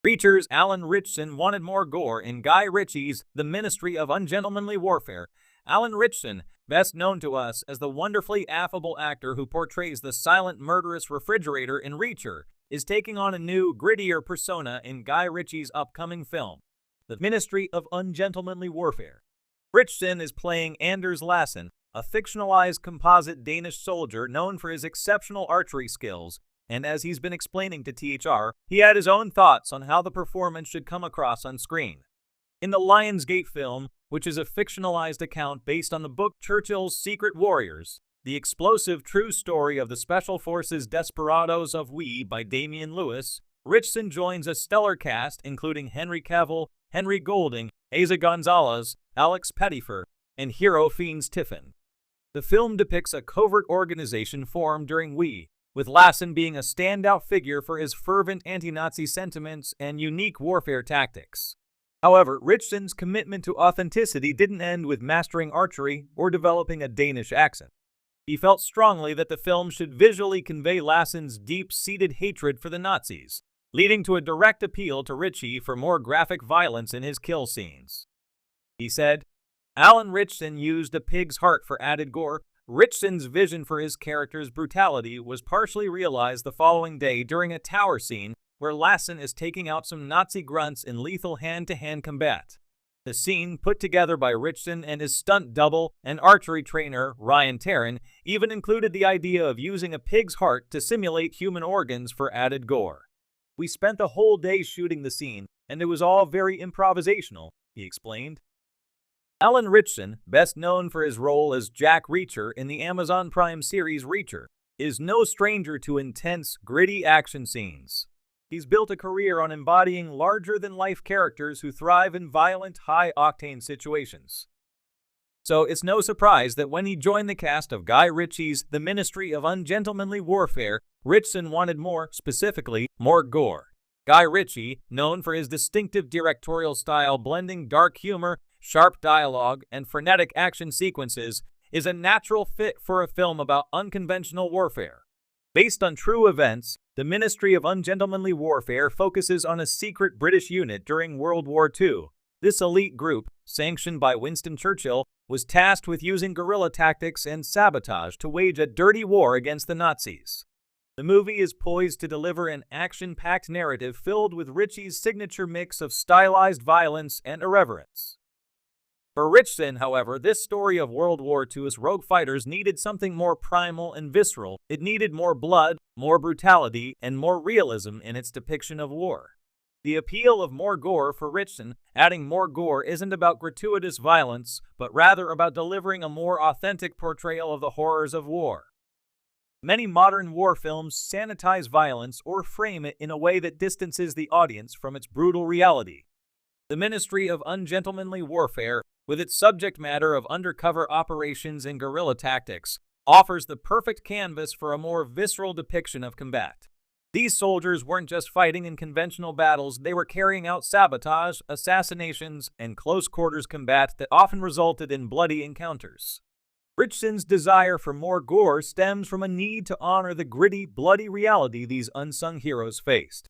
Creatures Alan Ritchson wanted more gore in Guy Ritchie's The Ministry of Ungentlemanly Warfare. Alan Ritchson, best known to us as the wonderfully affable actor who portrays the silent murderous refrigerator in Reacher, is taking on a new, grittier persona in Guy Ritchie's upcoming film, The Ministry of Ungentlemanly Warfare. Ritchson is playing Anders Lassen, a fictionalized composite Danish soldier known for his exceptional archery skills, and as he's been explaining to THR, he had his own thoughts on how the performance should come across on screen. In the Lionsgate film, which is a fictionalized account based on the book Churchill's Secret Warriors, the explosive true story of the Special Forces Desperados of We by Damian Lewis, Ritchson joins a stellar cast including Henry Cavill, Henry Golding, Eiza Gonzalez, Alex Pettyfer, and hero Fiennes Tiffin. The film depicts a covert organization formed during We, with Lassen being a standout figure for his fervent anti-Nazi sentiments and unique warfare tactics. However, Ritchson's commitment to authenticity didn't end with mastering archery or developing a Danish accent. He felt strongly that the film should visually convey Lassen's deep-seated hatred for the Nazis, leading to a direct appeal to Ritchie for more graphic violence in his kill scenes. He said, Alan Ritchson used a pig's heart for added gore. Ritchson's vision for his character's brutality was partially realized the following day during a tower scene where Lassen is taking out some Nazi grunts in lethal hand-to-hand combat. The scene, put together by Ritchson and his stunt double and archery trainer Ryan Taryn, even included the idea of using a pig's heart to simulate human organs for added gore. We spent the whole day shooting the scene, and it was all very improvisational, he explained. Alan Ritchson, best known for his role as Jack Reacher in the Amazon Prime series Reacher, is no stranger to intense, gritty action scenes. He's built a career on embodying larger-than-life characters who thrive in violent, high-octane situations. So it's no surprise that when he joined the cast of Guy Ritchie's The Ministry of Ungentlemanly Warfare, Ritchson wanted more, specifically, more gore. Guy Ritchie, known for his distinctive directorial style blending dark humor, sharp dialogue, and frenetic action sequences, is a natural fit for a film about unconventional warfare. Based on true events, The Ministry of Ungentlemanly Warfare focuses on a secret British unit during World War II. This elite group, sanctioned by Winston Churchill, was tasked with using guerrilla tactics and sabotage to wage a dirty war against the Nazis. The movie is poised to deliver an action-packed narrative filled with Ritchie's signature mix of stylized violence and irreverence. For Ritchson, however, this story of World War II's rogue fighters needed something more primal and visceral. It needed more blood, more brutality, and more realism in its depiction of war. The appeal of more gore for Ritchson, adding more gore, isn't about gratuitous violence, but rather about delivering a more authentic portrayal of the horrors of war. Many modern war films sanitize violence or frame it in a way that distances the audience from its brutal reality. The Ministry of Ungentlemanly Warfare, with its subject matter of undercover operations and guerrilla tactics, offers the perfect canvas for a more visceral depiction of combat. These soldiers weren't just fighting in conventional battles, they were carrying out sabotage, assassinations, and close-quarters combat that often resulted in bloody encounters. Ritchson's desire for more gore stems from a need to honor the gritty, bloody reality these unsung heroes faced.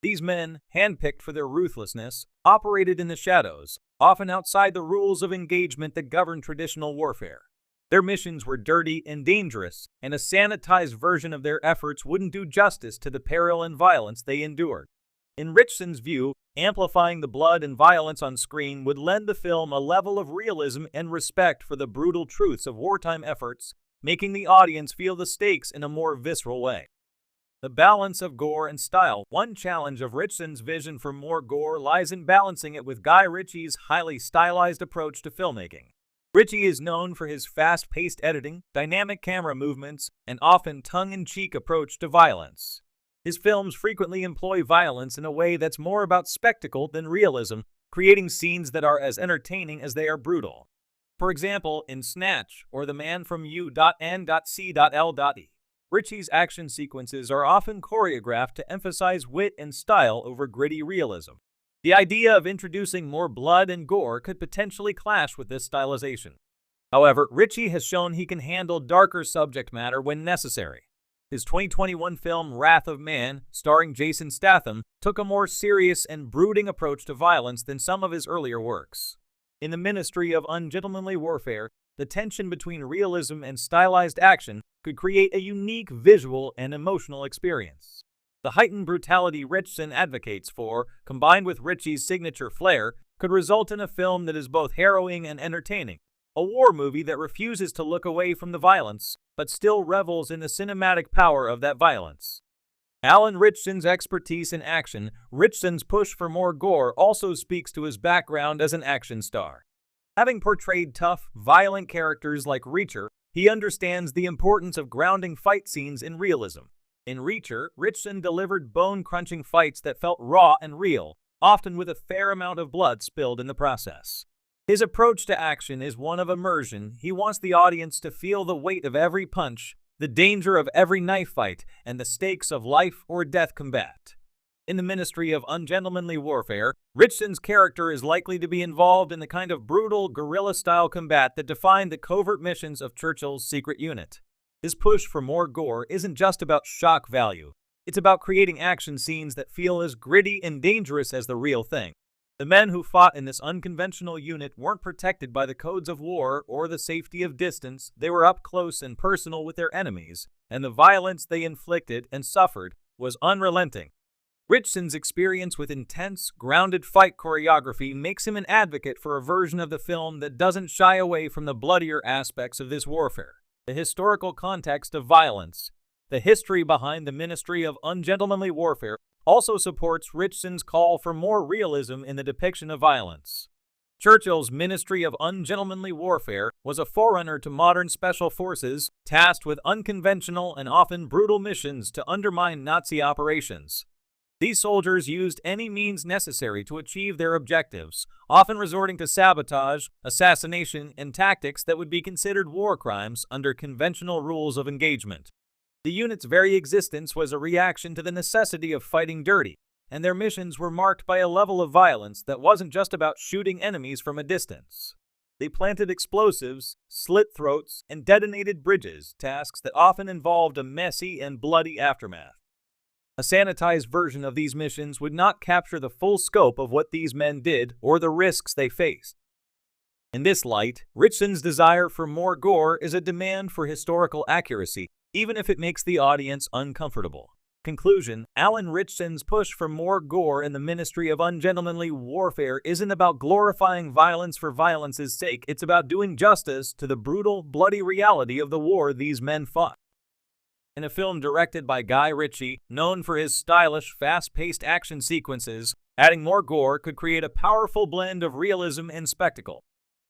These men, handpicked for their ruthlessness, operated in the shadows, often outside the rules of engagement that govern traditional warfare. Their missions were dirty and dangerous, and a sanitized version of their efforts wouldn't do justice to the peril and violence they endured. In Ritchson's view, amplifying the blood and violence on screen would lend the film a level of realism and respect for the brutal truths of wartime efforts, making the audience feel the stakes in a more visceral way. The balance of gore and style. One challenge of Ritchson's vision for more gore lies in balancing it with Guy Ritchie's highly stylized approach to filmmaking. Ritchie is known for his fast-paced editing, dynamic camera movements, and often tongue-in-cheek approach to violence. His films frequently employ violence in a way that's more about spectacle than realism, creating scenes that are as entertaining as they are brutal. For example, in Snatch or The Man from U.N.C.L.E., Ritchie's action sequences are often choreographed to emphasize wit and style over gritty realism. The idea of introducing more blood and gore could potentially clash with this stylization. However, Ritchie has shown he can handle darker subject matter when necessary. His 2021 film Wrath of Man, starring Jason Statham, took a more serious and brooding approach to violence than some of his earlier works. In the Ministry of Ungentlemanly Warfare, the tension between realism and stylized action could create a unique visual and emotional experience. The heightened brutality Ritchson advocates for, combined with Ritchie's signature flair, could result in a film that is both harrowing and entertaining. A war movie that refuses to look away from the violence, but still revels in the cinematic power of that violence. Alan Ritchson's expertise in action, Ritchson's push for more gore also speaks to his background as an action star. Having portrayed tough, violent characters like Reacher, he understands the importance of grounding fight scenes in realism. In Reacher, Ritchson delivered bone-crunching fights that felt raw and real, often with a fair amount of blood spilled in the process. His approach to action is one of immersion. He wants the audience to feel the weight of every punch, the danger of every knife fight, and the stakes of life or death combat. In the Ministry of Ungentlemanly Warfare, Ritchson's character is likely to be involved in the kind of brutal, guerrilla-style combat that defined the covert missions of Churchill's secret unit. His push for more gore isn't just about shock value. It's about creating action scenes that feel as gritty and dangerous as the real thing. The men who fought in this unconventional unit weren't protected by the codes of war or the safety of distance. They were up close and personal with their enemies, and the violence they inflicted and suffered was unrelenting. Ritchson's experience with intense, grounded fight choreography makes him an advocate for a version of the film that doesn't shy away from the bloodier aspects of this warfare. The historical context of violence, the history behind the Ministry of Ungentlemanly Warfare, also supports Ritchson's call for more realism in the depiction of violence. Churchill's Ministry of Ungentlemanly Warfare was a forerunner to modern special forces, tasked with unconventional and often brutal missions to undermine Nazi operations. These soldiers used any means necessary to achieve their objectives, often resorting to sabotage, assassination, and tactics that would be considered war crimes under conventional rules of engagement. The unit's very existence was a reaction to the necessity of fighting dirty, and their missions were marked by a level of violence that wasn't just about shooting enemies from a distance. They planted explosives, slit throats, and detonated bridges, tasks that often involved a messy and bloody aftermath. A sanitized version of these missions would not capture the full scope of what these men did or the risks they faced. In this light, Ritchson's desire for more gore is a demand for historical accuracy, even if it makes the audience uncomfortable. Conclusion: Alan Ritchson's push for more gore in the Ministry of Ungentlemanly Warfare isn't about glorifying violence for violence's sake. It's about doing justice to the brutal, bloody reality of the war these men fought. In a film directed by Guy Ritchie, known for his stylish, fast-paced action sequences, adding more gore could create a powerful blend of realism and spectacle.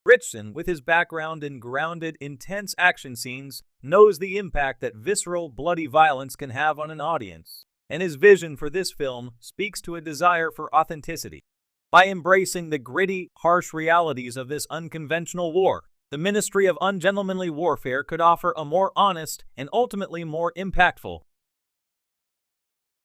Ritchson, with his background in grounded, intense action scenes, knows the impact that visceral, bloody violence can have on an audience, and his vision for this film speaks to a desire for authenticity. By embracing the gritty, harsh realities of this unconventional war, the Ministry of Ungentlemanly Warfare could offer a more honest and ultimately more impactful